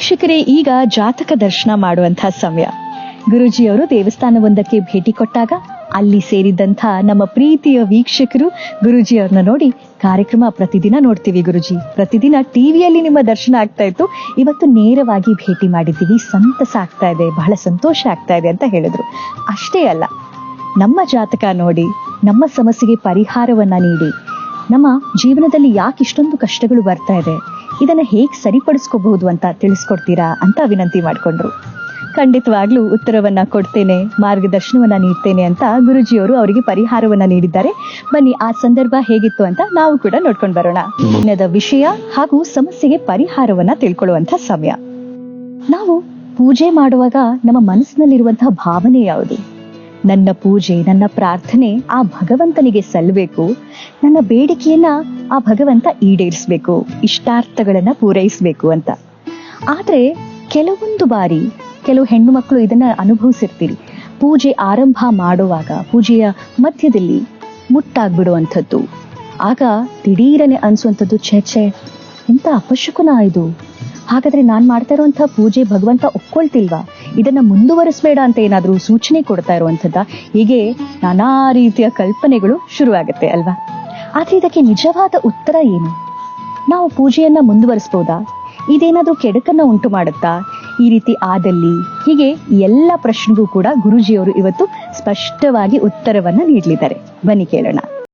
ವೀಕ್ಷಕರೇ, ಈಗ ಜಾತಕ ದರ್ಶನ ಮಾಡುವಂತಹ ಸಮಯ. ಗುರೂಜಿಯವರು ದೇವಸ್ಥಾನವೊಂದಕ್ಕೆ ಭೇಟಿ ಕೊಟ್ಟಾಗ ಅಲ್ಲಿ ಸೇರಿದ್ದಂಥ ನಮ್ಮ ಪ್ರೀತಿಯ ವೀಕ್ಷಕರು ಗುರೂಜಿಯವ್ರನ್ನ ನೋಡಿ, ಕಾರ್ಯಕ್ರಮ ಪ್ರತಿದಿನ ನೋಡ್ತೀವಿ ಗುರುಜಿ, ಪ್ರತಿದಿನ ಟಿವಿಯಲ್ಲಿ ನಿಮ್ಮ ದರ್ಶನ ಆಗ್ತಾ ಇತ್ತು, ಇವತ್ತು ನೇರವಾಗಿ ಭೇಟಿ ಮಾಡಿದ್ದೀವಿ, ಸಂತಸ ಆಗ್ತಾ ಇದೆ, ಬಹಳ ಸಂತೋಷ ಆಗ್ತಾ ಇದೆ ಅಂತ ಹೇಳಿದ್ರು. ಅಷ್ಟೇ ಅಲ್ಲ, ನಮ್ಮ ಜಾತಕ ನೋಡಿ ನಮ್ಮ ಸಮಸ್ಯೆಗೆ ಪರಿಹಾರವನ್ನ ನೀಡಿ, ನಮ್ಮ ಜೀವನದಲ್ಲಿ ಯಾಕೆ ಇಷ್ಟೊಂದು ಕಷ್ಟಗಳು ಬರ್ತಾ ಇದೆ, ಇದನ್ನ ಹೇಗೆ ಸರಿಪಡಿಸ್ಕೋಬಹುದು ಅಂತ ತಿಳಿಸ್ಕೊಡ್ತೀರಾ ಅಂತ ವಿನಂತಿ ಮಾಡಿಕೊಂಡ್ರು. ಖಂಡಿತವಾಗ್ಲೂ ಉತ್ತರವನ್ನ ಕೊಡ್ತೇನೆ, ಮಾರ್ಗದರ್ಶನವನ್ನ ನೀಡ್ತೇನೆ ಅಂತ ಗುರುಜಿಯವರು ಅವರಿಗೆ ಪರಿಹಾರವನ್ನ ನೀಡಿದ್ದಾರೆ. ಬನ್ನಿ ಆ ಸಂದರ್ಭ ಹೇಗಿತ್ತು ಅಂತ ನಾವು ಕೂಡ ನೋಡ್ಕೊಂಡು ಬರೋಣ. ದಿನದ ವಿಷಯ ಹಾಗೂ ಸಮಸ್ಯೆಗೆ ಪರಿಹಾರವನ್ನ ತಿಳ್ಕೊಳ್ಳುವಂತ ಸಮಯ. ನಾವು ಪೂಜೆ ಮಾಡುವಾಗ ನಮ್ಮ ಮನಸ್ಸಿನಲ್ಲಿರುವಂತಹ ಭಾವನೆ ಯಾವುದು? ನನ್ನ ಪೂಜೆ, ನನ್ನ ಪ್ರಾರ್ಥನೆ ಆ ಭಗವಂತನಿಗೆ ಸಲ್ಲಬೇಕು, ನನ್ನ ಬೇಡಿಕೆಯನ್ನ ಆ ಭಗವಂತ ಈಡೇರಿಸಬೇಕು, ಇಷ್ಟಾರ್ಥಗಳನ್ನ ಪೂರೈಸಬೇಕು ಅಂತ. ಆದ್ರೆ ಕೆಲವೊಂದು ಬಾರಿ ಕೆಲವು ಹೆಣ್ಣು ಮಕ್ಕಳು ಇದನ್ನ ಅನುಭವಿಸಿರ್ತೀರಿ. ಪೂಜೆ ಆರಂಭ ಮಾಡುವಾಗ ಪೂಜೆಯ ಮಧ್ಯದಲ್ಲಿ ಮುಟ್ಟಾಗ್ಬಿಡುವಂಥದ್ದು, ಆಗ ದಿಢೀರನೆ ಅನ್ಸುವಂಥದ್ದು, ಛೇ ಎಂತ ಅಪಶಕುನ ಇದು, ಹಾಗಾದ್ರೆ ನಾನ್ ಮಾಡ್ತಾ ಇರುವಂತಹ ಪೂಜೆ ಭಗವಂತ ಒಪ್ಕೊಳ್ತಿಲ್ವಾ, ಇದನ್ನ ಮುಂದುವರಿಸಬೇಡ ಅಂತ ಏನಾದ್ರೂ ಸೂಚನೆ ಕೊಡ್ತಾ ಇರುವಂಥದ್ದ, ಹೀಗೆ ನಾನಾ ರೀತಿಯ ಕಲ್ಪನೆಗಳು ಶುರುವಾಗುತ್ತೆ ಅಲ್ವಾ? ಆದ್ರೆ ಇದಕ್ಕೆ ನಿಜವಾದ ಉತ್ತರ ಏನು? ನಾವು ಪೂಜೆಯನ್ನ ಮುಂದುವರಿಸಬಹುದಾ? ಇದೇನಾದ್ರೂ ಕೆಡಕನ್ನ ಉಂಟು ಮಾಡುತ್ತಾ? ಈ ರೀತಿ ಆದಲ್ಲಿ, ಹೀಗೆ ಎಲ್ಲ ಪ್ರಶ್ನೆಗೂ ಕೂಡ ಗುರೂಜಿಯವರು ಇವತ್ತು ಸ್ಪಷ್ಟವಾಗಿ ಉತ್ತರವನ್ನ ನೀಡಲಿದ್ದಾರೆ. ಬನ್ನಿ ಕೇಳೋಣ.